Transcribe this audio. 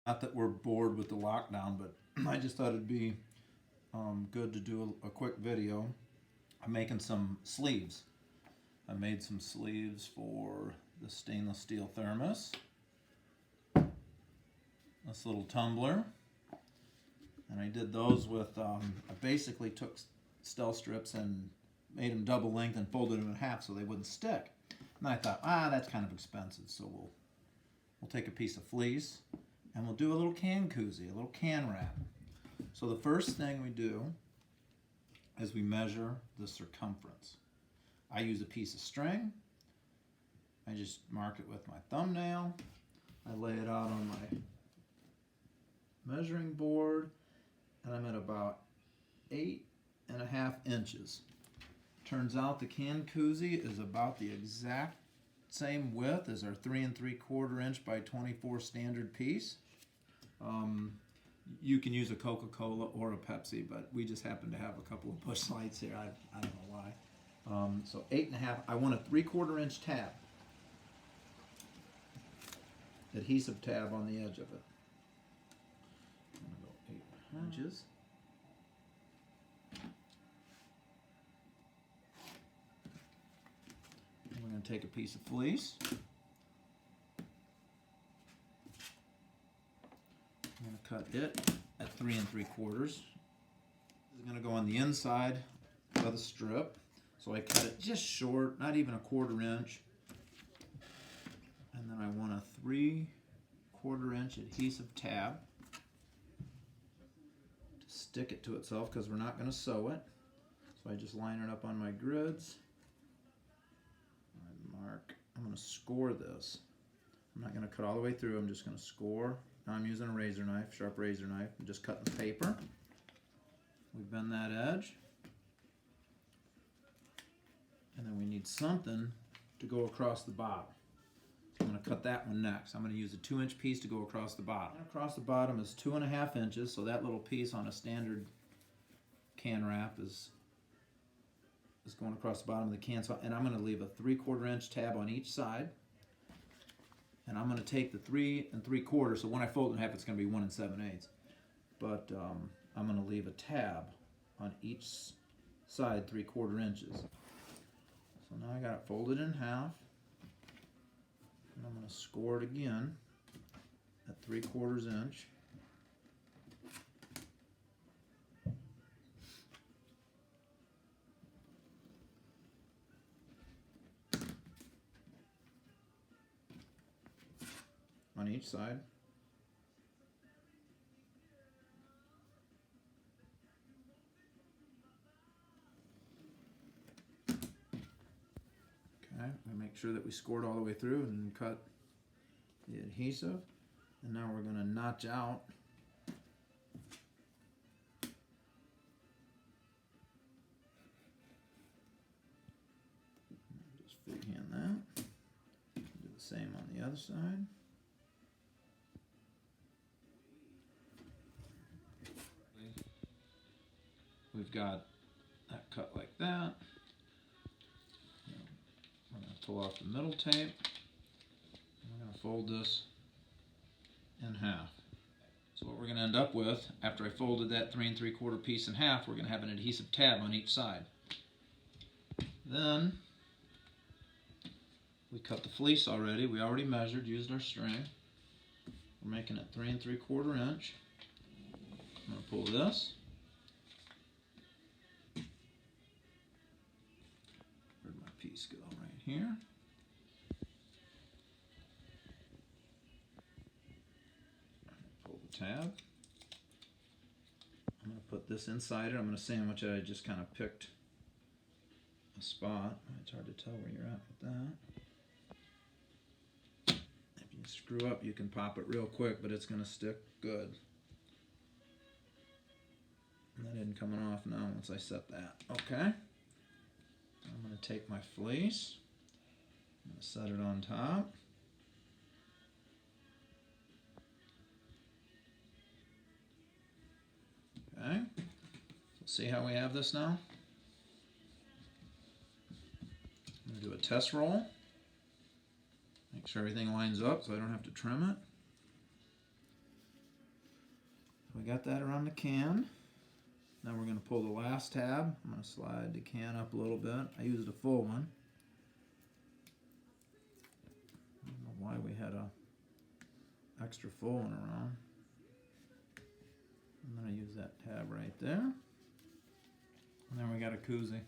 Not that we're bored with the lockdown, but I just thought it'd be good to do a quick video. I'm making some sleeves. I made some sleeves for the stainless steel thermos, this little tumbler, and I did those with, I basically took steel strips and made them double length and folded them in half so they wouldn't stick. And I thought, that's kind of expensive, so we'll take a piece of fleece and we'll do a little can koozie, a little can wrap. So the first thing we do is we measure the circumference. I use a piece of string. I just mark it with my thumbnail. I lay it out on my measuring board, and I'm at about 8.5 inches. Turns out the can koozie is about the exact same width as our 3 3/4 inch by 24 standard piece. You can use a Coca-Cola or a Pepsi, but we just happen to have a couple of Busch Lights here. I don't know why. So 8.5. I want a 3/4 inch tab, adhesive tab on the edge of it. I'm gonna go 8 inches. And we're gonna take a piece of fleece. I'm going to cut it at 3 3/4. This is going to go on the inside of the strip. So I cut it just short, not even a 1/4 inch. And then I want a 3/4 inch adhesive tab to stick it to itself because we're not going to sew it. So I just line it up on my grids. I mark. I'm going to score this. I'm not going to cut all the way through. I'm just going to score. Now I'm using a razor knife, sharp razor knife. I'm just cutting the paper. We bend that edge. And then we need something to go across the bottom. So I'm going to cut that one next. I'm going to use a 2-inch piece to go across the bottom. Across the bottom is 2.5 inches, so that little piece on a standard can wrap is going across the bottom of the can. So, and I'm going to leave a 3/4 inch tab on each side. And I'm going to take the 3 3/4, so when I fold it in half, it's going to be 1 7/8. But I'm going to leave a tab on each side 3/4 inches. So now I got it folded in half. And I'm going to score it again at 3/4 inch. On each side. Okay, we make sure that we scored all the way through and cut the adhesive. And now we're going to notch out just freehand that. Do the same on the other side. We've got that cut like that. We're going to pull off the middle tape. We're going to fold this in half. So what we're going to end up with, after I folded that 3 3/4 piece in half, we're going to have an adhesive tab on each side. Then we cut the fleece already. We already measured, used our string. We're making it 3 3/4 inch. I'm going to pull this. Piece go right here. Pull the tab. I'm going to put this inside it. I'm going to sandwich it. I just kind of picked a spot. It's hard to tell where you're at with that. If you screw up, you can pop it real quick, but it's going to stick good. And that isn't coming off now once I set that. Okay. I'm going to take my fleece, I'm going to set it on top. Okay, so see how we have this now? I'm going to do a test roll. Make sure everything lines up so I don't have to trim it. we got that around the can. Now we're going to pull the last tab. I'm going to slide the can up a little bit. I used a full one. I don't know why we had a extra full one around. I'm going to use that tab right there. And then we got a koozie.